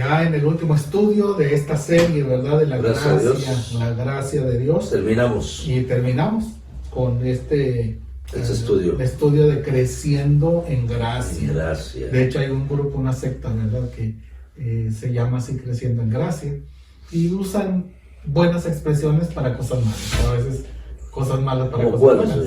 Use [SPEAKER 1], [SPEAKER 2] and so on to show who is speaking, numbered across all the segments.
[SPEAKER 1] ya en el último estudio de esta serie, ¿verdad? De la
[SPEAKER 2] Gracias
[SPEAKER 1] la gracia de Dios.
[SPEAKER 2] Terminamos
[SPEAKER 1] Y terminamos con este estudio de creciendo en gracia.
[SPEAKER 2] Gracia.
[SPEAKER 1] De hecho, hay un grupo, una secta, ¿verdad? Que se llama así, creciendo en gracia. Y usan buenas expresiones para cosas malas. A veces cosas malas para cosas buenas.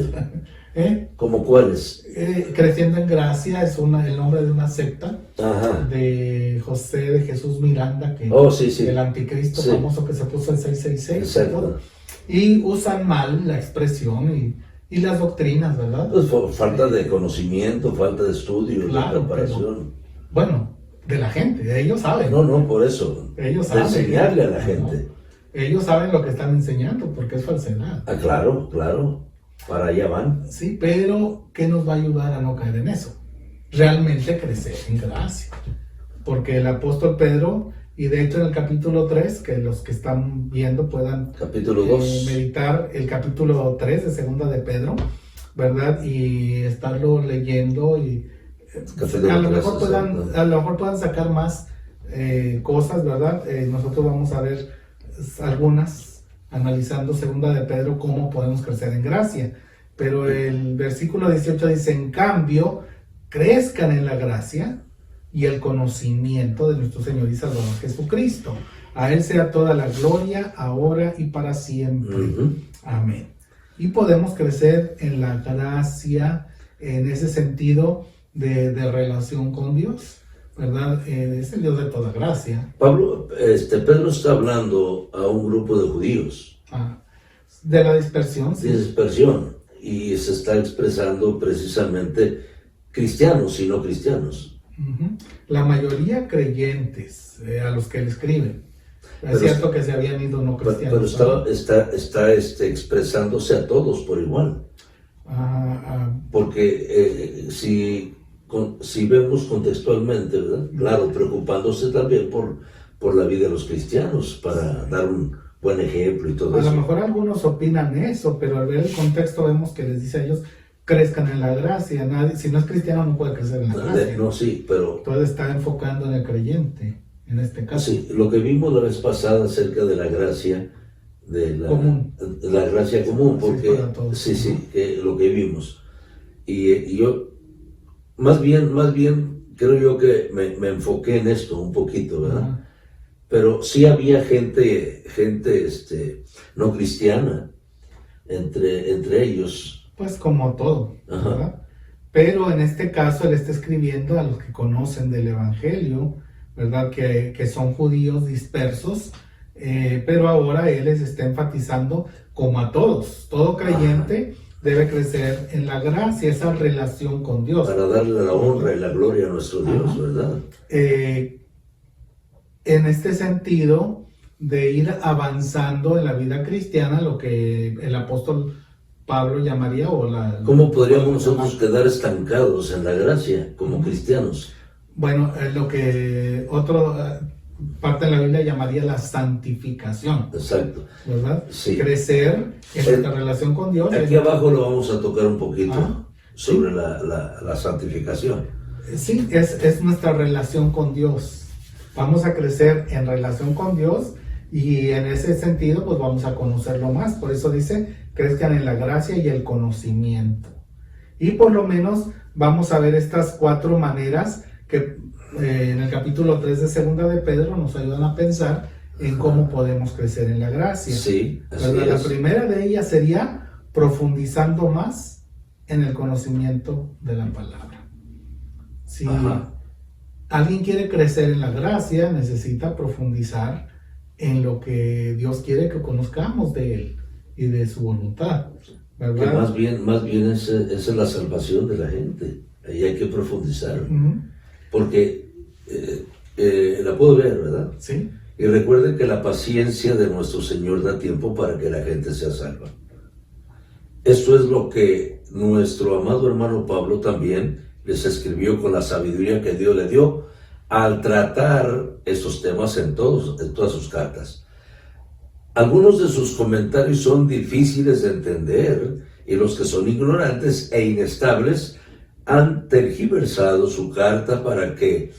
[SPEAKER 2] ¿Cómo cuáles?
[SPEAKER 1] Creciendo en gracia es el nombre de una secta.
[SPEAKER 2] Ajá.
[SPEAKER 1] De José de Jesús Miranda, que el anticristo famoso que se puso el 666.
[SPEAKER 2] Exacto.
[SPEAKER 1] Y usan mal la expresión y las doctrinas, ¿verdad?
[SPEAKER 2] Pues falta de conocimiento, falta de estudio,
[SPEAKER 1] claro,
[SPEAKER 2] de preparación.
[SPEAKER 1] Bueno, de la gente, ellos saben.
[SPEAKER 2] No, por eso.
[SPEAKER 1] Ellos saben.
[SPEAKER 2] Enseñarle a la gente.
[SPEAKER 1] Ellos saben lo que están enseñando, porque es falsedad.
[SPEAKER 2] Ah, claro. Para allá van.
[SPEAKER 1] Sí, pero ¿qué nos va a ayudar a no caer en eso? Realmente crecer en gracia. Porque el apóstol Pedro, y de hecho en el capítulo 3, que los que están viendo puedan
[SPEAKER 2] capítulo 2.
[SPEAKER 1] Meditar el capítulo 3 de segunda de Pedro, ¿verdad? Y estarlo leyendo y a lo mejor puedan sacar más cosas, ¿verdad? Nosotros vamos a ver algunas analizando segunda de Pedro, cómo podemos crecer en gracia. Pero el versículo 18 dice: en cambio, crezcan en la gracia y el conocimiento de nuestro Señor y Salvador Jesucristo. A Él sea toda la gloria, ahora y para siempre. Amén. Y podemos crecer en la gracia, en ese sentido de relación con Dios, ¿verdad? Es el Dios de toda gracia.
[SPEAKER 2] Pedro está hablando a un grupo de judíos.
[SPEAKER 1] De la dispersión.
[SPEAKER 2] Sí. De dispersión. Y se está expresando precisamente cristianos y no cristianos.
[SPEAKER 1] La mayoría creyentes, a los que le escriben. Es cierto que se habían ido no cristianos.
[SPEAKER 2] Pero está expresándose a todos por igual. Porque si vemos contextualmente, ¿verdad? Claro, preocupándose también por la vida de los cristianos, para dar un buen ejemplo y todo eso.
[SPEAKER 1] A lo mejor algunos opinan eso, pero al ver el contexto vemos que les dice a ellos: crezcan en la gracia. Si no es cristiano no puede crecer en la gracia.
[SPEAKER 2] No, sí, pero...
[SPEAKER 1] Todo está enfocando en el creyente, en este caso.
[SPEAKER 2] Sí, lo que vimos la vez pasada acerca de la gracia,
[SPEAKER 1] común.
[SPEAKER 2] La gracia común, porque...
[SPEAKER 1] Sí,
[SPEAKER 2] que lo que vimos. Y yo, más bien, creo yo que me enfoqué en esto un poquito, ¿verdad? Pero sí había gente no cristiana entre ellos.
[SPEAKER 1] Pues como todo, ¿verdad? Pero en este caso él está escribiendo a los que conocen del Evangelio, ¿verdad? Que son judíos dispersos, pero ahora él les está enfatizando como a todos. Todo creyente debe crecer en la gracia, esa relación con Dios.
[SPEAKER 2] Para darle la honra y la gloria a nuestro Dios, ¿verdad?
[SPEAKER 1] En este sentido de ir avanzando en la vida cristiana, lo que el apóstol Pablo llamaría
[SPEAKER 2] ¿Cómo podríamos nosotros quedar estancados en la gracia como cristianos?
[SPEAKER 1] Bueno, lo que parte de la Biblia llamaría la santificación.
[SPEAKER 2] Exacto.
[SPEAKER 1] ¿Verdad?
[SPEAKER 2] Sí.
[SPEAKER 1] Crecer en nuestra relación con Dios.
[SPEAKER 2] Aquí abajo lo vamos a tocar un poquito sobre la santificación.
[SPEAKER 1] Sí, es nuestra relación con Dios. Vamos a crecer en relación con Dios y en ese sentido pues vamos a conocerlo más. Por eso dice: crezcan en la gracia y el conocimiento. Y por lo menos vamos a ver estas 4 maneras que en el capítulo 3 de segunda de Pedro nos ayudan a pensar en cómo podemos crecer en la gracia.
[SPEAKER 2] Sí, así
[SPEAKER 1] es. La
[SPEAKER 2] es.
[SPEAKER 1] primera de ellas sería profundizando más en el conocimiento de la palabra. Si alguien quiere crecer en la gracia, necesita profundizar en lo que Dios quiere que conozcamos de Él y de su voluntad, ¿verdad?
[SPEAKER 2] Que más bien esa es la salvación de la gente. Ahí hay que profundizar. Porque la puedo ver, ¿verdad?
[SPEAKER 1] Sí.
[SPEAKER 2] Y recuerden que la paciencia de nuestro Señor da tiempo para que la gente sea salva. Eso es lo que nuestro amado hermano Pablo también les escribió con la sabiduría que Dios le dio al tratar estos temas en todas sus cartas. Algunos de sus comentarios son difíciles de entender y los que son ignorantes e inestables han tergiversado su carta para que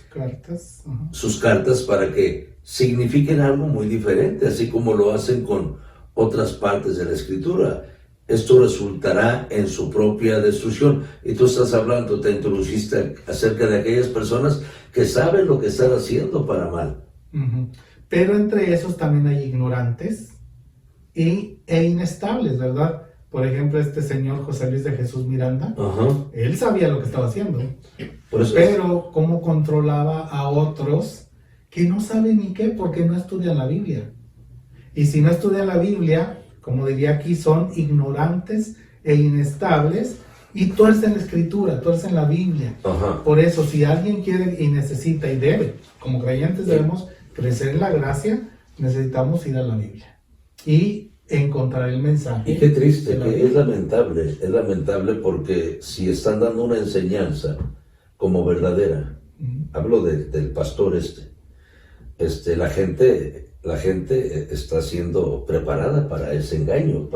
[SPEAKER 2] sus cartas para que signifiquen algo muy diferente, así como lo hacen con otras partes de la Escritura. Esto resultará en su propia destrucción. Y tú estás hablando, te introduciste acerca de aquellas personas que saben lo que están haciendo para mal.
[SPEAKER 1] Pero entre esos también hay ignorantes e inestables, ¿verdad? Por ejemplo, este señor José Luis de Jesús Miranda, él sabía lo que estaba haciendo, pero cómo controlaba a otros que no saben ni qué, porque no estudian la Biblia. Y si no estudian la Biblia, como diría aquí, son ignorantes e inestables y tuercen la Escritura, tuercen la Biblia. Por eso, si alguien quiere y necesita y debe, como creyentes debemos crecer en la gracia, necesitamos ir a la Biblia y encontrar el mensaje.
[SPEAKER 2] Y qué triste, que es lamentable porque si están dando una enseñanza como verdadera, hablo del pastor la gente está siendo preparada para ese engaño,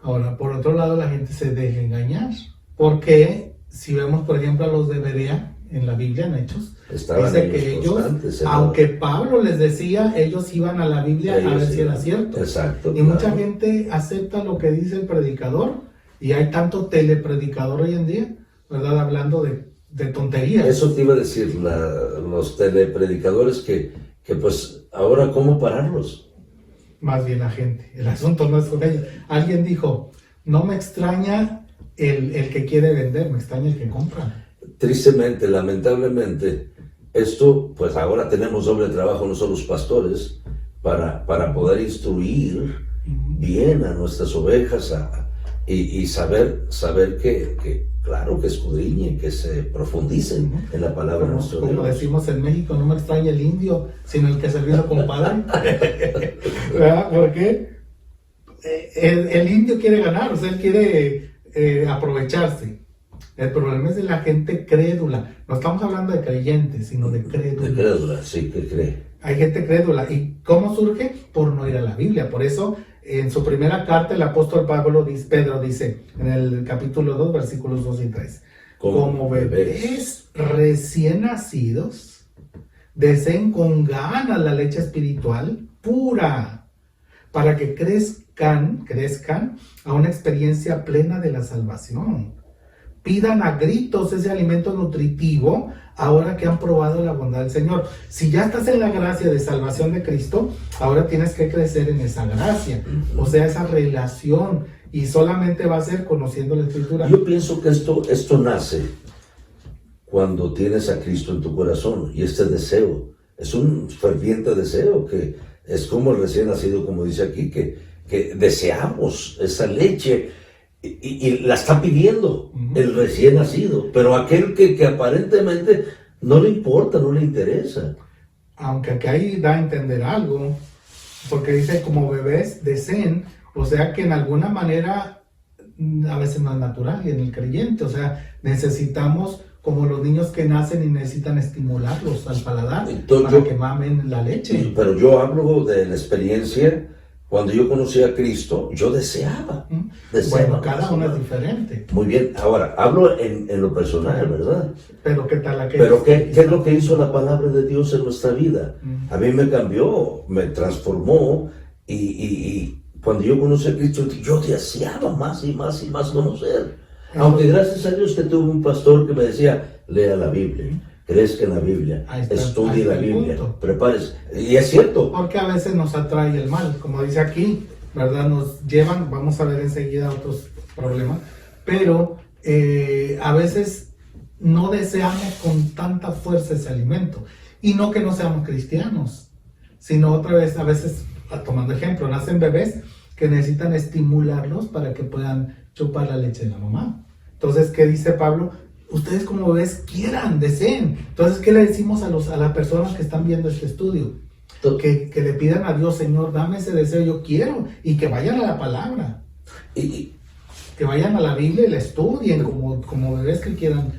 [SPEAKER 1] Ahora, por otro lado, la gente se deja engañar, porque si vemos, por ejemplo, a los de Berea, en la Biblia, en Hechos, dice que ellos, aunque Pablo les decía, ellos iban a la Biblia a ver si era cierto.
[SPEAKER 2] Exacto.
[SPEAKER 1] Y mucha gente acepta lo que dice el predicador, y hay tanto telepredicador hoy en día, ¿verdad? Hablando de tonterías.
[SPEAKER 2] Eso te iba a decir, los telepredicadores que pues ahora, ¿cómo pararlos?
[SPEAKER 1] Más bien la gente. El asunto no es con ellos. Alguien dijo, no me extraña el que quiere vender, me extraña el que compra.
[SPEAKER 2] Tristemente, lamentablemente, esto, pues ahora tenemos doble trabajo nosotros los pastores para poder instruir bien a nuestras ovejas y saber que claro, que escudriñen, que se profundicen en la palabra de nuestro Dios.
[SPEAKER 1] Como decimos en México, no me extraña el indio, sino el que se vino compadre. ¿Verdad? Porque el indio quiere ganar, o sea, él quiere aprovecharse. El problema es de la gente crédula. No estamos hablando de creyentes, sino de crédula.
[SPEAKER 2] De crédula, sí, que cree.
[SPEAKER 1] Hay gente crédula. ¿Y cómo surge? Por no ir a la Biblia. Por eso, en su primera carta, el apóstol Pedro dice, en el capítulo 2, versículos 2 y 3, como bebés recién nacidos, deseen con ganas la leche espiritual pura, para que crezcan a una experiencia plena de la salvación. Pidan a gritos ese alimento nutritivo ahora que han probado la bondad del Señor. Si ya estás en la gracia de salvación de Cristo, ahora tienes que crecer en esa gracia, o sea, esa relación, y solamente va a ser conociendo la Escritura.
[SPEAKER 2] Yo pienso que esto nace cuando tienes a Cristo en tu corazón, y este deseo es un ferviente deseo que es como el recién nacido, como dice aquí, que deseamos esa leche. Y la está pidiendo el recién nacido, pero aquel que aparentemente no le importa, no le interesa.
[SPEAKER 1] Aunque aquí ahí da a entender algo, porque dice como bebés deseen, o sea que en alguna manera a veces no es natural y en el creyente, o sea, necesitamos como los niños que nacen y necesitan estimularlos al paladar. Entonces, para que mamen la leche.
[SPEAKER 2] Pero yo hablo de la experiencia. Cuando yo conocí a Cristo, yo deseaba.
[SPEAKER 1] Bueno, cada uno es diferente.
[SPEAKER 2] Muy bien, ahora, hablo en lo personal, ¿verdad?
[SPEAKER 1] Pero ¿qué tal aquello?
[SPEAKER 2] Pero ¿qué es lo que hizo la palabra de Dios en nuestra vida? A mí me cambió, me transformó, y cuando yo conocí a Cristo, yo deseaba más y más y más conocer. Aunque gracias a Dios que tuve un pastor que me decía, lea la Biblia. Crezca en la Biblia, estudie la Biblia, prepárese. Y es cierto.
[SPEAKER 1] Porque a veces nos atrae el mal, como dice aquí, ¿verdad? Nos llevan, vamos a ver enseguida otros problemas, pero a veces no deseamos con tanta fuerza ese alimento. Y no que no seamos cristianos, sino otra vez, a veces, tomando ejemplo, nacen bebés que necesitan estimularlos para que puedan chupar la leche de la mamá. Entonces, ¿qué dice Pablo? Ustedes como bebés quieran, deseen. Entonces, ¿qué le decimos a las personas que están viendo este estudio? Que le pidan a Dios, Señor, dame ese deseo, yo quiero. Y que vayan a la palabra. Que vayan a la Biblia y la estudien como bebés que quieran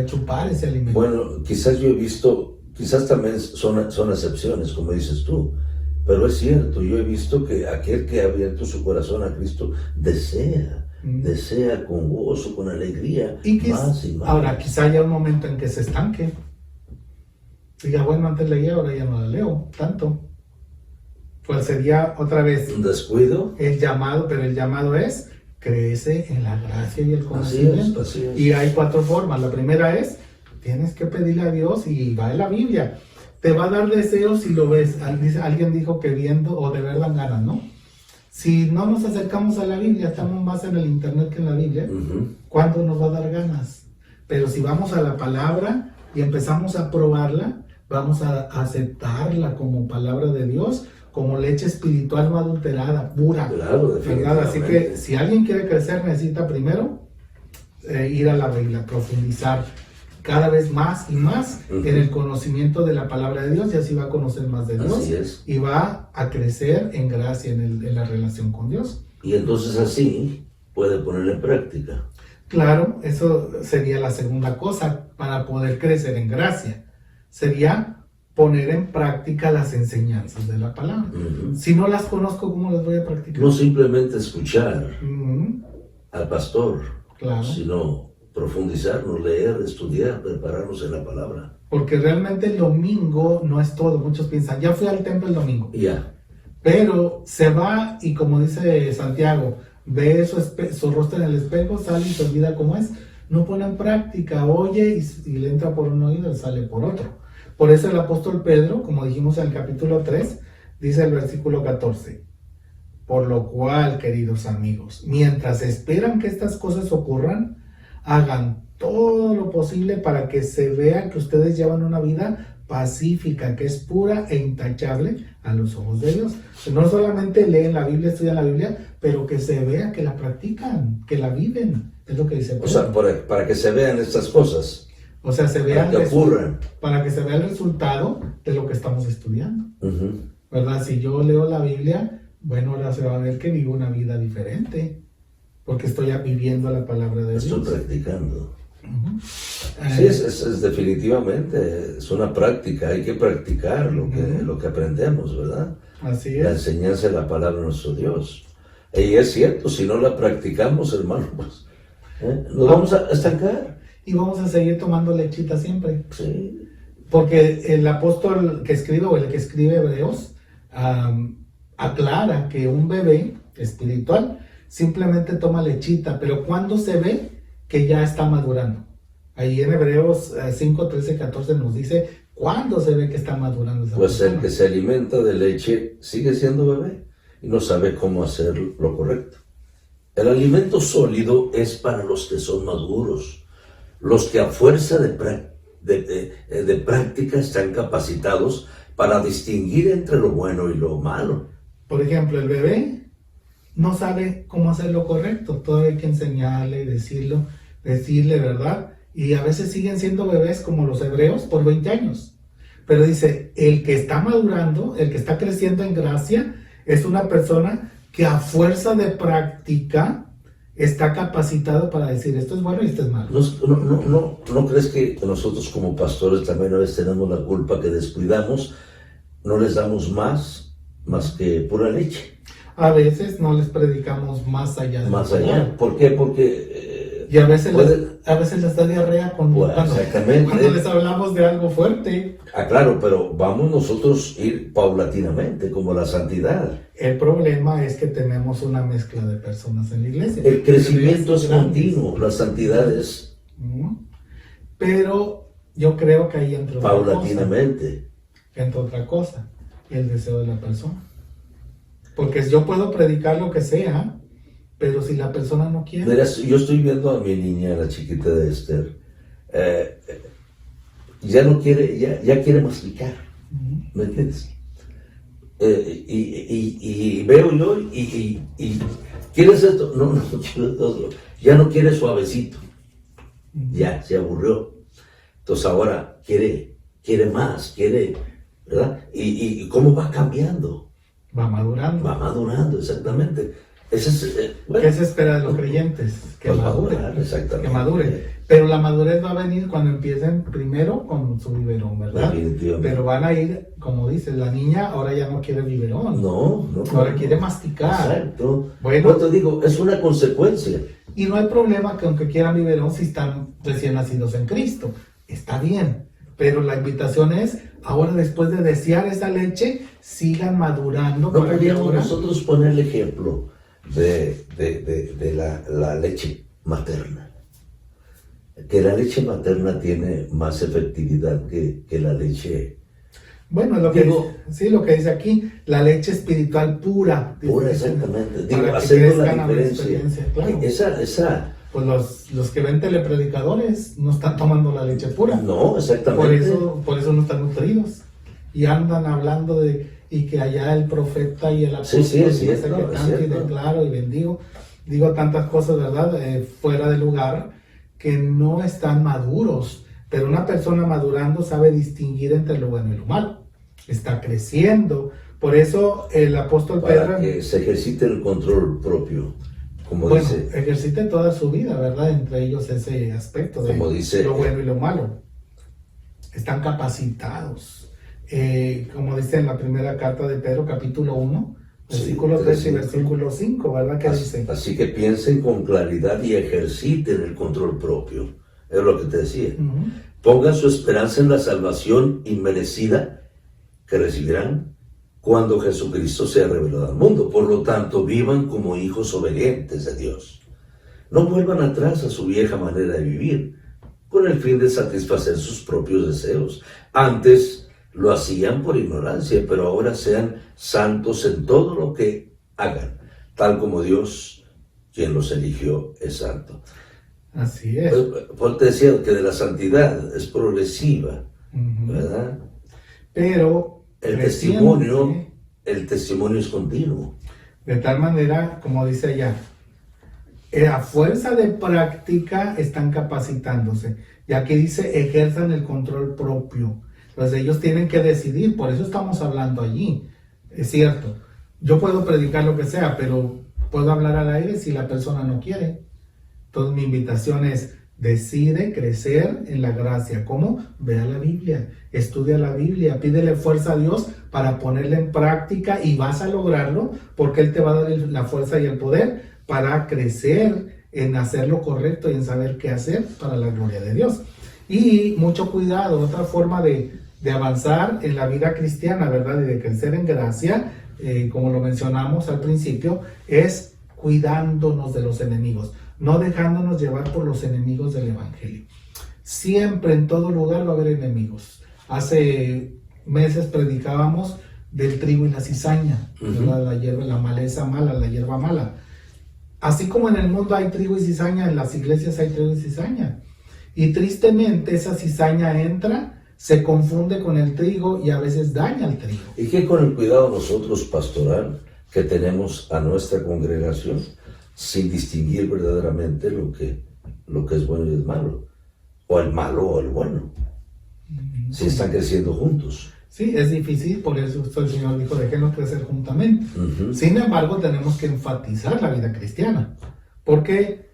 [SPEAKER 1] chupar ese alimento.
[SPEAKER 2] Bueno, quizás yo he visto, quizás también son excepciones, como dices tú. Pero es cierto, yo he visto que aquel que ha abierto su corazón a Cristo desea desea con gozo, con alegría,
[SPEAKER 1] y
[SPEAKER 2] más y más.
[SPEAKER 1] Ahora, quizá haya un momento en que se estanque. Diga, bueno, antes leía, ahora ya no la leo tanto. Pues sería otra vez
[SPEAKER 2] un descuido.
[SPEAKER 1] El llamado, pero el llamado es crece en la gracia y el conocimiento.
[SPEAKER 2] Así es.
[SPEAKER 1] Y hay 4 formas. La primera es, tienes que pedirle a Dios y va en la Biblia. Te va a dar deseos si lo ves. Alguien dijo que viendo o de ver dan ganas, ¿no? Si no nos acercamos a la Biblia, estamos más en el internet que en la Biblia, ¿cuándo nos va a dar ganas? Pero si vamos a la palabra y empezamos a probarla, vamos a aceptarla como palabra de Dios, como leche espiritual no adulterada, pura.
[SPEAKER 2] Claro, definitivamente.
[SPEAKER 1] Así que si alguien quiere crecer, necesita primero ir a la Biblia, profundizar cada vez más y más en el conocimiento de la palabra de Dios, y así va a conocer más de Dios y va a crecer en gracia en la relación con Dios.
[SPEAKER 2] Y entonces así puede poner en práctica.
[SPEAKER 1] Claro, eso sería la segunda cosa para poder crecer en gracia. Sería poner en práctica las enseñanzas de la palabra. Si no las conozco, ¿cómo las voy a practicar?
[SPEAKER 2] No simplemente escuchar al pastor,
[SPEAKER 1] claro,
[SPEAKER 2] sino profundizarnos, leer, estudiar, prepararnos en la palabra.
[SPEAKER 1] Porque realmente el domingo no es todo. Muchos piensan, ya fui al templo el domingo.
[SPEAKER 2] Ya.
[SPEAKER 1] Pero se va y, como dice Santiago, ve su rostro en el espejo, sale y se olvida cómo es. No pone en práctica, oye y le entra por un oído y sale por otro. Por eso el apóstol Pedro, como dijimos en el capítulo 3, dice el versículo 14. Por lo cual, queridos amigos, mientras esperan que estas cosas ocurran, hagan todo lo posible para que se vea que ustedes llevan una vida pacífica, que es pura e intachable a los ojos de Dios. No solamente leen la Biblia, estudian la Biblia, pero que se vea que la practican, que la viven. Es lo que dice Pedro.
[SPEAKER 2] O sea, para que se vean estas cosas.
[SPEAKER 1] O sea, se vean
[SPEAKER 2] para
[SPEAKER 1] que se vea el resultado de lo que estamos estudiando. ¿Verdad? Si yo leo la Biblia, bueno, ahora se va a ver que vivo una vida diferente, porque estoy viviendo la palabra de Dios.
[SPEAKER 2] Estoy practicando. Sí, es definitivamente, es una práctica, hay que practicar lo que aprendemos, ¿verdad?
[SPEAKER 1] Así es.
[SPEAKER 2] La enseñanza de la palabra de nuestro Dios. Y es cierto, si no la practicamos, hermano, pues nos vamos a estancar.
[SPEAKER 1] Y vamos a seguir tomando lechita siempre.
[SPEAKER 2] Sí.
[SPEAKER 1] Porque el apóstol que escribe, o el que escribe Hebreos, aclara que un bebé espiritual simplemente toma lechita, pero cuando se ve que ya está madurando. Ahí en Hebreos 5, 13, 14 nos dice cuándo se ve que está madurando esa
[SPEAKER 2] pues
[SPEAKER 1] persona.
[SPEAKER 2] El que se alimenta de leche sigue siendo bebé y no sabe cómo hacer lo correcto. El alimento sólido es para los que son maduros, los que a fuerza de práctica están capacitados para distinguir entre lo bueno y lo malo.
[SPEAKER 1] Por ejemplo, el bebé no sabe cómo hacer lo correcto, todavía hay que enseñarle y decirle, ¿verdad? Y a veces siguen siendo bebés como los hebreos por 20 años. Pero dice, el que está madurando, el que está creciendo en gracia, es una persona que a fuerza de práctica está capacitado para decir esto es bueno y esto es malo.
[SPEAKER 2] ¿No crees que nosotros como pastores también a veces tenemos la culpa que descuidamos? No les damos más que pura leche.
[SPEAKER 1] A veces no les predicamos más allá de
[SPEAKER 2] más allá. ¿Por qué? Porque
[SPEAKER 1] y a veces les da diarrea cuando les hablamos de algo fuerte.
[SPEAKER 2] Claro, pero vamos nosotros a ir paulatinamente, como la santidad.
[SPEAKER 1] El problema es que tenemos una mezcla de personas en la iglesia.
[SPEAKER 2] El crecimiento es continuo, la santidad es...
[SPEAKER 1] Pero yo creo que ahí entra
[SPEAKER 2] paulatinamente.
[SPEAKER 1] Entra otra cosa, el deseo de la persona. Porque yo puedo predicar lo que sea, pero si la persona no quiere...
[SPEAKER 2] Mira, yo estoy viendo a mi niña, la chiquita de Esther, ya no quiere, ya quiere masticar, ¿me entiendes? Y veo yo y ¿quieres esto? No, quiero todo. Ya no quiere suavecito, ya se aburrió. Entonces ahora quiere más, ¿verdad? ¿Y cómo va cambiando?
[SPEAKER 1] Va madurando.
[SPEAKER 2] Va madurando, exactamente.
[SPEAKER 1] ¿Qué se espera de los creyentes? Que madure. Pero la madurez va a venir cuando empiecen primero con su biberón, ¿verdad? Pero van a ir, como dices, la niña ahora ya no quiere biberón. Ahora quiere masticar.
[SPEAKER 2] Exacto. Bueno, te digo, es una consecuencia.
[SPEAKER 1] Y no hay problema que aunque quieran biberón si están recién nacidos en Cristo. Está bien. Pero la invitación es, ahora después de desear esa leche, sigan madurando.
[SPEAKER 2] No podríamos nosotros poner el ejemplo de la leche materna. Que la leche materna tiene más efectividad que la leche.
[SPEAKER 1] Bueno, lo que dice aquí, la leche espiritual pura.
[SPEAKER 2] Pura, exactamente. Haciendo la diferencia.
[SPEAKER 1] Claro.
[SPEAKER 2] Esa.
[SPEAKER 1] Pues los que ven telepredicadores no están tomando la leche pura.
[SPEAKER 2] No, exactamente.
[SPEAKER 1] Por eso no están nutridos. Y andan hablando y que allá el profeta y el apóstol y declaro y bendigo. Digo tantas cosas, ¿verdad? Fuera de lugar, que no están maduros. Pero una persona madurando sabe distinguir entre lo bueno y lo malo. Está creciendo. Por eso el apóstol Pedro...
[SPEAKER 2] Para que se ejercite el control propio.
[SPEAKER 1] Ejercite toda su vida, ¿verdad? Entre ellos ese aspecto de lo bueno y lo malo. Están capacitados. Como dice en la primera carta de Pedro, capítulo 1, versículo 3 y versículo 5, ¿verdad? Que dice.
[SPEAKER 2] Así que piensen con claridad y ejerciten el control propio. Es lo que te decía. Pongan su esperanza en la salvación inmerecida que recibirán cuando Jesucristo sea revelado al mundo. Por lo tanto, vivan como hijos obedientes de Dios. No vuelvan atrás a su vieja manera de vivir, con el fin de satisfacer sus propios deseos. Antes lo hacían por ignorancia, pero ahora sean santos en todo lo que hagan, tal como Dios, quien los eligió, es santo.
[SPEAKER 1] Así es.
[SPEAKER 2] Pues te decía que de la santidad es progresiva, ¿verdad?
[SPEAKER 1] Pero
[SPEAKER 2] el testimonio es continuo.
[SPEAKER 1] De tal manera, como dice allá, a fuerza de práctica están capacitándose. Y aquí dice, ejerzan el control propio. Entonces ellos tienen que decidir, por eso estamos hablando allí. Es cierto, yo puedo predicar lo que sea, pero puedo hablar al aire si la persona no quiere. Entonces mi invitación es, decide crecer en la gracia. ¿Cómo? Ve a la Biblia, estudia la Biblia, pídele fuerza a Dios para ponerla en práctica y vas a lograrlo porque Él te va a dar la fuerza y el poder para crecer en hacer lo correcto y en saber qué hacer para la gloria de Dios. Y mucho cuidado, otra forma de avanzar en la vida cristiana, ¿verdad? Y de crecer en gracia, como lo mencionamos al principio, es cuidándonos de los enemigos. No dejándonos llevar por los enemigos del Evangelio. Siempre, en todo lugar, va a haber enemigos. Hace meses predicábamos del trigo y la cizaña, la hierba, la maleza mala, la hierba mala. Así como en el mundo hay trigo y cizaña, en las iglesias hay trigo y cizaña. Y tristemente esa cizaña entra, se confunde con el trigo y a veces daña al trigo.
[SPEAKER 2] Y que con el cuidado nosotros pastoral que tenemos a nuestra congregación, sin distinguir verdaderamente lo que es bueno y es malo, o el malo o el bueno, si están creciendo juntos.
[SPEAKER 1] Sí, es difícil, por eso el Señor dijo, déjenos crecer juntamente. Sin embargo, tenemos que enfatizar la vida cristiana, porque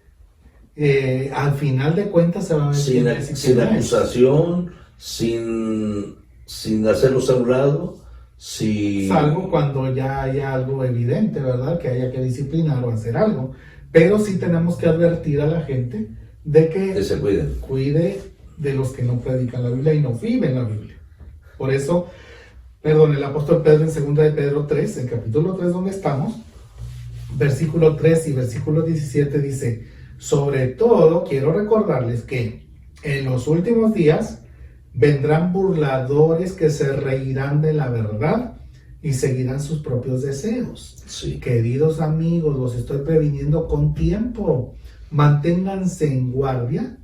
[SPEAKER 1] al final de cuentas se va a ver
[SPEAKER 2] sin acusación, sin hacerlos a un lado. Sí.
[SPEAKER 1] Salvo cuando ya haya algo evidente, ¿verdad? Que haya que disciplinar o hacer algo. Pero sí tenemos que advertir a la gente de que
[SPEAKER 2] se
[SPEAKER 1] cuide de los que no predican la Biblia y no viven la Biblia. Por eso, el apóstol Pedro en 2 de Pedro 3, en capítulo 3 donde estamos, versículo 3 y versículo 17 dice, sobre todo quiero recordarles que en los últimos días vendrán burladores que se reirán de la verdad y seguirán sus propios deseos.
[SPEAKER 2] Sí.
[SPEAKER 1] Queridos amigos, los estoy previniendo con tiempo. Manténganse en guardia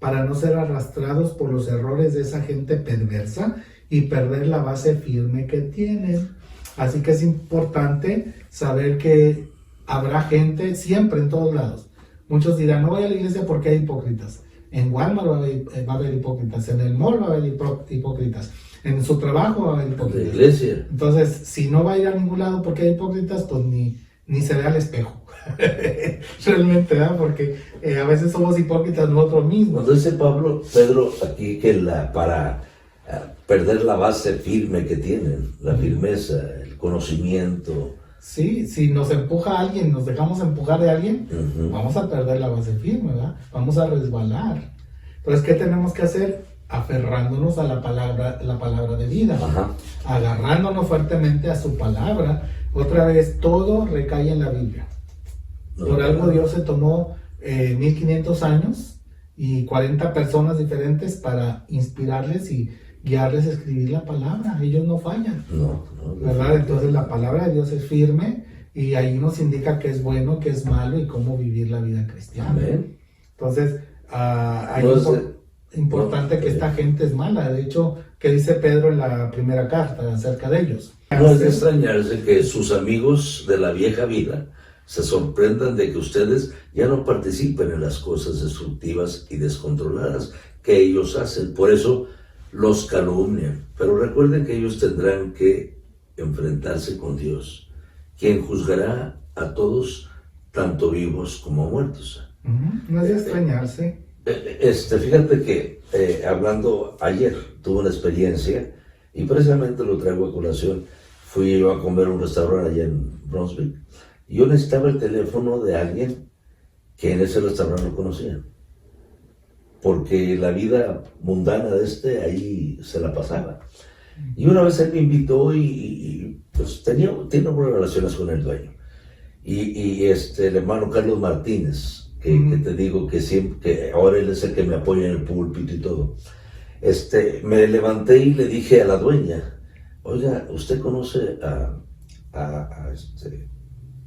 [SPEAKER 1] para no ser arrastrados por los errores de esa gente perversa y perder la base firme que tienen. Así que es importante saber que habrá gente siempre en todos lados. Muchos dirán, no voy a la iglesia porque hay hipócritas. En Walmart va a haber hipócritas, en el mall va a haber hipócritas, en su trabajo va a haber hipócritas.
[SPEAKER 2] En la iglesia.
[SPEAKER 1] Entonces, si no va a ir a ningún lado porque hay hipócritas, pues ni se ve al espejo. Realmente, ¿verdad? Porque a veces somos hipócritas nosotros mismos.
[SPEAKER 2] Cuando dice Pedro aquí que para perder la base firme que tienen, la firmeza, el conocimiento.
[SPEAKER 1] Sí, si nos empuja alguien, nos dejamos empujar de alguien, vamos a perder la base firme, ¿verdad? Vamos a resbalar. Entonces, ¿qué tenemos que hacer? Aferrándonos a la palabra de vida, agarrándonos fuertemente a su palabra. Otra vez, todo recae en la Biblia. Por algo Dios se tomó 1500 años y 40 personas diferentes para inspirarles y guiarles a escribir la palabra. Ellos no fallan, ¿verdad? Entonces la palabra de Dios es firme y ahí nos indica qué es bueno, qué es malo y cómo vivir la vida cristiana.
[SPEAKER 2] Amén.
[SPEAKER 1] Entonces, importante que esta gente es mala. De hecho, ¿qué dice Pedro en la primera carta acerca de ellos?
[SPEAKER 2] No es de extrañarse que sus amigos de la vieja vida se sorprendan de que ustedes ya no participen en las cosas destructivas y descontroladas que ellos hacen. Por eso los calumnian. Pero recuerden que ellos tendrán que enfrentarse con Dios, quien juzgará a todos, tanto vivos como muertos.
[SPEAKER 1] No es de extrañarse.
[SPEAKER 2] Fíjate que hablando ayer, tuve una experiencia y precisamente lo traigo a colación. Fui yo a comer a un restaurante allá en Brunswick y yo necesitaba el teléfono de alguien que en ese restaurante lo conocía, porque la vida mundana de ahí se la pasaba. Y una vez él me invitó y pues tiene buenas relaciones con el dueño. Y el hermano Carlos Martínez, que te digo que ahora él es el que me apoya en el púlpito y todo. Me levanté y le dije a la dueña, oiga, ¿usted conoce a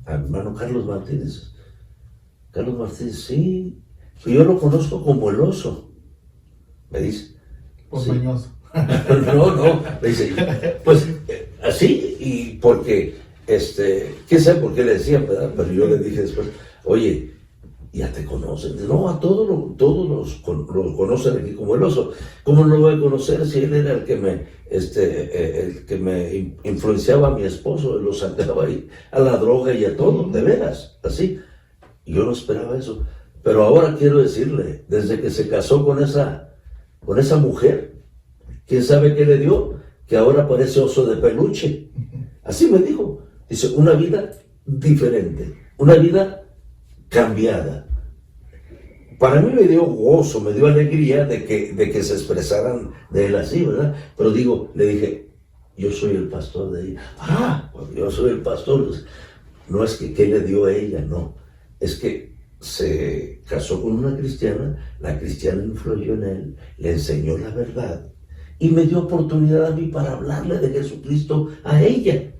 [SPEAKER 2] hermano Carlos Martínez? Carlos Martínez, sí. Yo lo conozco como el oso, me dice.
[SPEAKER 1] Pues
[SPEAKER 2] sí.
[SPEAKER 1] mañoso.
[SPEAKER 2] No, me dice, pues así, y porque, quién sabe por qué le decía, ¿verdad? Pero yo le dije después, oye, ya te conocen. No, a todos los conocen aquí como el oso. ¿Cómo no lo voy a conocer si él era el que me influenciaba a mi esposo, lo sacaba ahí a la droga y a todo, de veras, así? Y yo no esperaba eso. Pero ahora quiero decirle, desde que se casó con esa mujer, ¿quién sabe qué le dio? Que ahora parece oso de peluche. Así me dijo. Dice, una vida diferente, una vida cambiada. Para mí me dio gozo, me dio alegría de que se expresaran de él así, ¿verdad? Pero le dije, yo soy el pastor de ella. Yo soy el pastor. No es que le dio a ella, no. Es que se casó con una cristiana, la cristiana influyó en él, le enseñó la verdad y me dio oportunidad a mí para hablarle de Jesucristo a ella.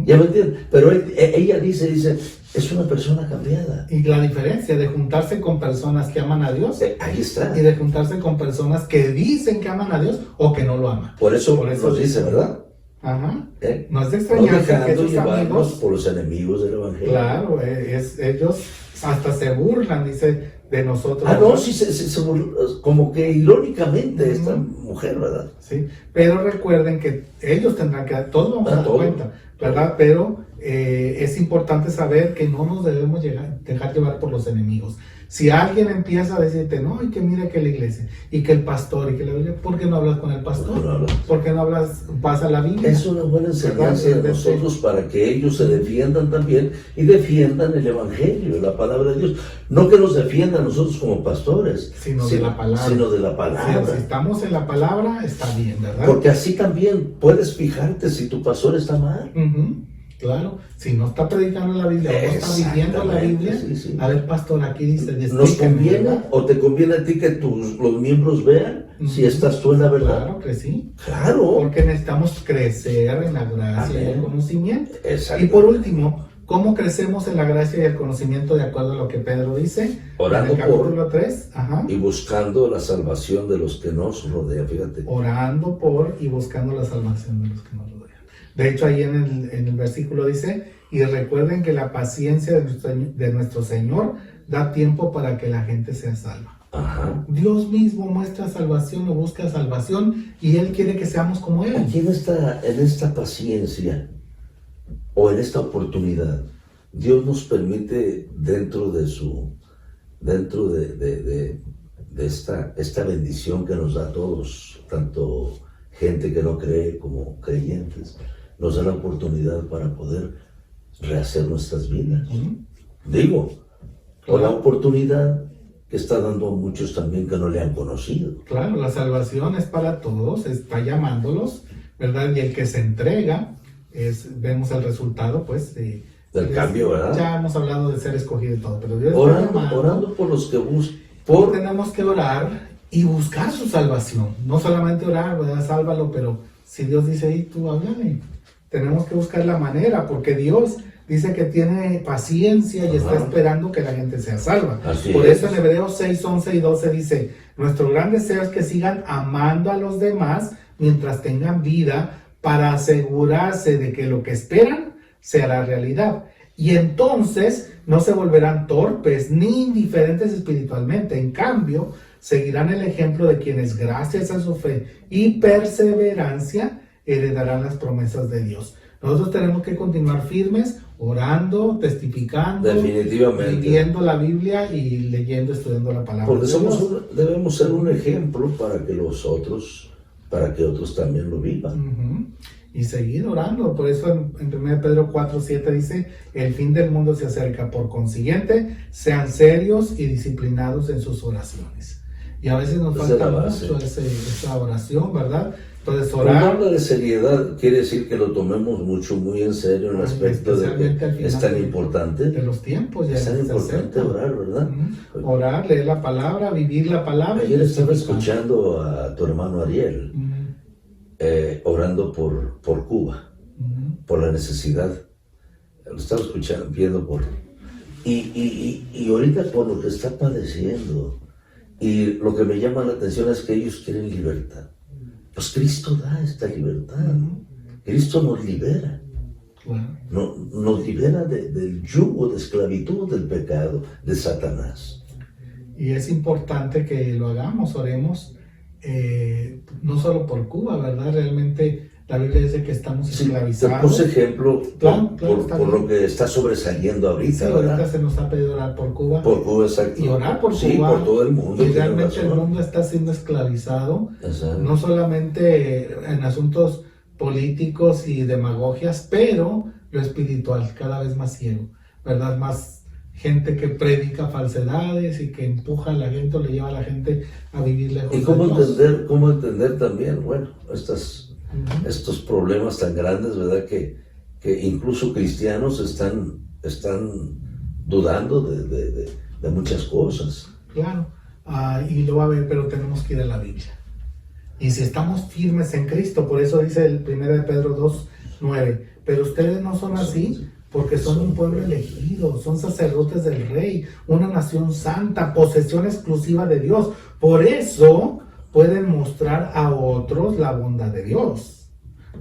[SPEAKER 2] ¿Ya me entiendes? Pero ella dice, es una persona cambiada.
[SPEAKER 1] Y la diferencia de juntarse con personas que aman a Dios,
[SPEAKER 2] ahí está.
[SPEAKER 1] Y de juntarse con personas que dicen que aman a Dios o que no lo aman.
[SPEAKER 2] Por eso nos dice, ¿verdad?
[SPEAKER 1] Ajá. No es de extrañarse que sus amigos
[SPEAKER 2] por los enemigos del evangelio.
[SPEAKER 1] Claro, ellos hasta se burlan, dice, de nosotros.
[SPEAKER 2] No, sí, se burlan, como que irónicamente esta mujer, ¿verdad?
[SPEAKER 1] Sí, pero recuerden que ellos tendrán que, todos vamos a dar cuenta, ¿verdad? Pero es importante saber que no nos debemos dejar llevar por los enemigos. Si alguien empieza a decirte, no, y que mire que la iglesia, y que el pastor, y que la Biblia, ¿por qué no hablas con el pastor? ¿Por qué no vas a la Biblia?
[SPEAKER 2] Es una buena enseñanza de nosotros para que ellos se defiendan también y defiendan el evangelio, la palabra de Dios. No que nos defiendan nosotros como pastores,
[SPEAKER 1] sino de la palabra. Sí, si estamos en la palabra, está bien, ¿verdad?
[SPEAKER 2] Porque así también puedes fijarte si tu pastor está mal.
[SPEAKER 1] Claro, si no está predicando la Biblia o no está viviendo la Biblia, sí. A ver, pastor, aquí dice,
[SPEAKER 2] ¿nos conviene, ¿verdad? ¿O te conviene a ti que los miembros vean si estás tú en la verdad?
[SPEAKER 1] Claro que sí.
[SPEAKER 2] Claro.
[SPEAKER 1] Porque necesitamos crecer en la gracia y el conocimiento.
[SPEAKER 2] Exacto.
[SPEAKER 1] Y por último, ¿cómo crecemos en la gracia y el conocimiento de acuerdo a lo que Pedro dice?
[SPEAKER 2] Orando
[SPEAKER 1] en el capítulo 3.
[SPEAKER 2] Y buscando la salvación de los que nos rodean, fíjate.
[SPEAKER 1] Orando por y buscando la salvación de los que nos rodean. De hecho, ahí en el versículo dice, y recuerden que la paciencia de nuestro Señor da tiempo para que la gente sea salva. Dios mismo muestra salvación o busca salvación y Él quiere que seamos como Él.
[SPEAKER 2] Aquí en esta paciencia o en esta oportunidad Dios nos permite dentro de esta bendición que nos da a todos, tanto gente que no cree como creyentes, nos da la oportunidad para poder rehacer nuestras vidas. Digo, por la oportunidad que está dando a muchos también que no le han conocido.
[SPEAKER 1] Claro, la salvación es para todos, está llamándolos, ¿verdad? Y el que se entrega, vemos el resultado, pues,
[SPEAKER 2] del cambio, ¿verdad?
[SPEAKER 1] Ya hemos hablado de ser escogido y todo, pero Dios
[SPEAKER 2] orando por los que buscan.
[SPEAKER 1] Tenemos que orar y buscar su salvación. No solamente orar, ¿verdad? Sálvalo, pero si Dios dice, ahí tú háblale. Tenemos que buscar la manera, porque Dios dice que tiene paciencia y está esperando que la gente sea salva. Por eso en Hebreos 6, 11 y 12 dice, nuestro gran deseo es que sigan amando a los demás mientras tengan vida, para asegurarse de que lo que esperan se hará realidad. Y entonces no se volverán torpes ni indiferentes espiritualmente. En cambio, seguirán el ejemplo de quienes, gracias a su fe y perseverancia, heredarán las promesas de Dios. Nosotros tenemos que continuar firmes, orando, testificando,
[SPEAKER 2] definitivamente,
[SPEAKER 1] viviendo la Biblia y leyendo, estudiando la palabra.
[SPEAKER 2] Porque debemos ser un ejemplo para que otros también lo vivan.
[SPEAKER 1] Y seguir orando. Por eso en 1 Pedro 4:7 dice, el fin del mundo se acerca, por consiguiente, sean serios y disciplinados en sus oraciones. Y a veces nos falta mucho esa oración, ¿verdad? Entonces orar.
[SPEAKER 2] Cuando habla de seriedad, quiere decir que lo tomemos muy en serio en el aspecto de que es tan importante.
[SPEAKER 1] De los tiempos ya
[SPEAKER 2] es tan importante orar, ¿verdad?
[SPEAKER 1] Orar, leer la palabra, vivir la palabra.
[SPEAKER 2] Ayer estaba escuchando a tu hermano Ariel, orando por Cuba, por la necesidad. Lo estaba escuchando, viendo y ahorita por lo que está padeciendo. Y lo que me llama la atención es que ellos quieren libertad. Pues Cristo da esta libertad. Cristo nos libera. Nos libera del yugo de esclavitud, del pecado, de Satanás.
[SPEAKER 1] Y es importante que lo hagamos, oremos, no solo por Cuba, ¿verdad? Realmente la Biblia dice que estamos esclavizados.
[SPEAKER 2] Te puse ejemplo por lo que está sobresaliendo ahorita, ¿verdad?
[SPEAKER 1] Ahorita se nos ha pedido orar por Cuba.
[SPEAKER 2] Por Cuba, exacto.
[SPEAKER 1] Y orar por Cuba.
[SPEAKER 2] Sí, por todo el mundo.
[SPEAKER 1] Y realmente el mundo está siendo esclavizado, no solamente en asuntos políticos y demagogias, pero lo espiritual, cada vez más ciego, ¿verdad? Más gente que predica falsedades y que empuja a la gente o le lleva a la gente a vivir lejos de Dios.
[SPEAKER 2] ¿Y cómo entender también, bueno, estos problemas tan grandes, ¿verdad? Que incluso cristianos están dudando de muchas cosas.
[SPEAKER 1] Claro, y lo va a ver, pero tenemos que ir a la Biblia. Y si estamos firmes en Cristo, por eso dice el 1 de Pedro 2:9, pero ustedes no son así, porque son un pueblo elegido, son sacerdotes del Rey, una nación santa, posesión exclusiva de Dios. Por eso pueden mostrar a otros la bondad de Dios,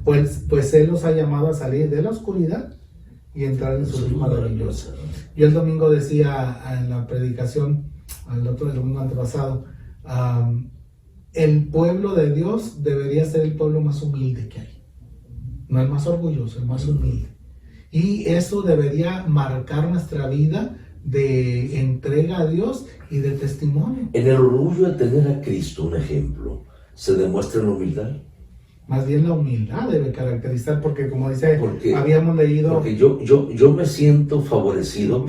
[SPEAKER 1] pues Él los ha llamado a salir de la oscuridad y entrar en su luz maravillosa. Yo el domingo decía en la predicación, el domingo antepasado, el pueblo de Dios debería ser el pueblo más humilde que hay, no el más orgulloso, el más humilde. Y eso debería marcar nuestra vida de entrega a Dios y de testimonio.
[SPEAKER 2] En el orgullo de tener a Cristo, un ejemplo, ¿se demuestra en humildad?
[SPEAKER 1] Más bien la humildad debe caracterizar, porque como dice, habíamos leído...
[SPEAKER 2] Porque yo me siento favorecido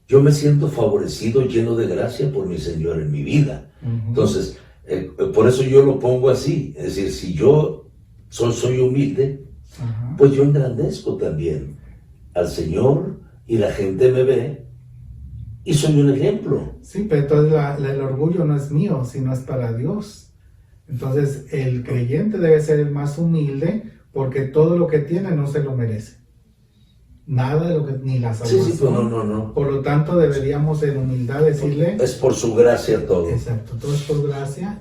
[SPEAKER 2] yo me siento favorecido, lleno de gracia por mi Señor en mi vida. Entonces, por eso yo lo pongo así, es decir, si yo soy humilde, pues yo engrandezco también al Señor y la gente me ve y soy un ejemplo.
[SPEAKER 1] Sí, pero entonces el orgullo no es mío, sino es para Dios. Entonces el creyente debe ser el más humilde, porque todo lo que tiene no se lo merece. Nada de lo que, ni la salvación.
[SPEAKER 2] Sí, no.
[SPEAKER 1] Por lo tanto deberíamos en humildad decirle...
[SPEAKER 2] Es por su gracia todo.
[SPEAKER 1] Exacto, todo es por gracia.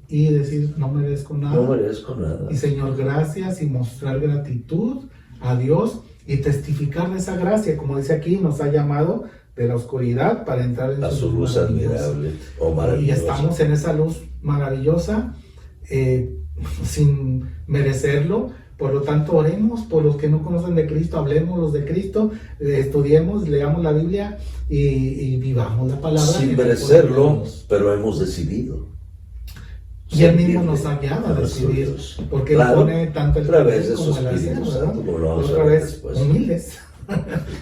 [SPEAKER 1] Y decir, no merezco nada.
[SPEAKER 2] No merezco nada.
[SPEAKER 1] Y Señor, gracias, y mostrar gratitud a Dios y testificar de esa gracia. Como dice aquí, nos ha llamado de la oscuridad para entrar en
[SPEAKER 2] su luz admirable o maravillosa.
[SPEAKER 1] Y estamos en esa luz maravillosa sin merecerlo, Por lo tanto, oremos por los que no conocen de Cristo, hablemos los de Cristo, estudiemos, leamos la Biblia y vivamos la palabra.
[SPEAKER 2] Sin merecerlo, pero hemos decidido.
[SPEAKER 1] Y Él mismo nos ha guiado a decidir, porque Él pone tanto el
[SPEAKER 2] través
[SPEAKER 1] como el hacer, ¿verdad?
[SPEAKER 2] Otra vez,
[SPEAKER 1] humildes,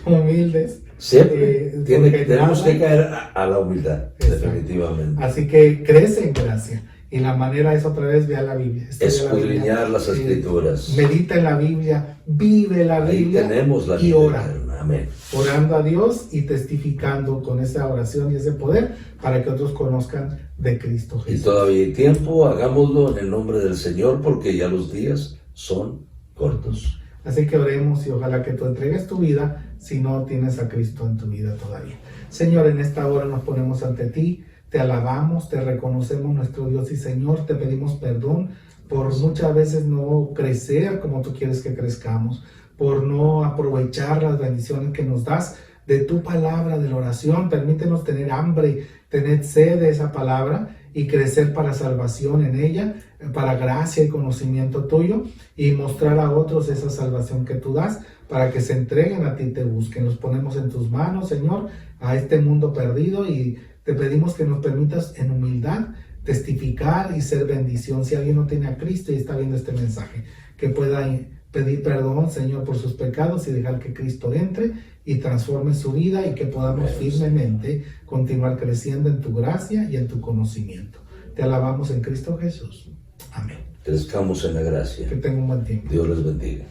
[SPEAKER 1] humildes.
[SPEAKER 2] Siempre tenemos que caer a la humildad, definitivamente.
[SPEAKER 1] Así que crece en gracia. Y la manera es otra vez, vea la Biblia.
[SPEAKER 2] Escudriñar las Escrituras.
[SPEAKER 1] Medita en la Biblia, vive la Biblia.
[SPEAKER 2] Ahí tenemos la
[SPEAKER 1] y ora.
[SPEAKER 2] Amén.
[SPEAKER 1] Orando a Dios y testificando con esa oración y ese poder para que otros conozcan de Cristo Jesús.
[SPEAKER 2] Y todavía hay tiempo, hagámoslo en el nombre del Señor, porque ya los días son cortos.
[SPEAKER 1] Así que oremos y ojalá que tú entregues tu vida si no tienes a Cristo en tu vida todavía. Señor, en esta hora nos ponemos ante ti. Te alabamos, te reconocemos nuestro Dios y Señor, te pedimos perdón por muchas veces no crecer como tú quieres que crezcamos, por no aprovechar las bendiciones que nos das de tu palabra, de la oración. Permítenos tener hambre, tener sed de esa palabra y crecer para salvación en ella, para gracia y conocimiento tuyo, y mostrar a otros esa salvación que tú das para que se entreguen a ti y te busquen. Los ponemos en tus manos, Señor, a este mundo perdido, y te pedimos que nos permitas en humildad testificar y ser bendición. Si alguien no tiene a Cristo y está viendo este mensaje, que pueda pedir perdón, Señor, por sus pecados y dejar que Cristo entre y transforme su vida, y que podamos firmemente continuar creciendo en tu gracia y en tu conocimiento. Te alabamos en Cristo Jesús. Amén.
[SPEAKER 2] Crezcamos en la gracia.
[SPEAKER 1] Que tenga un buen tiempo.
[SPEAKER 2] Dios les bendiga.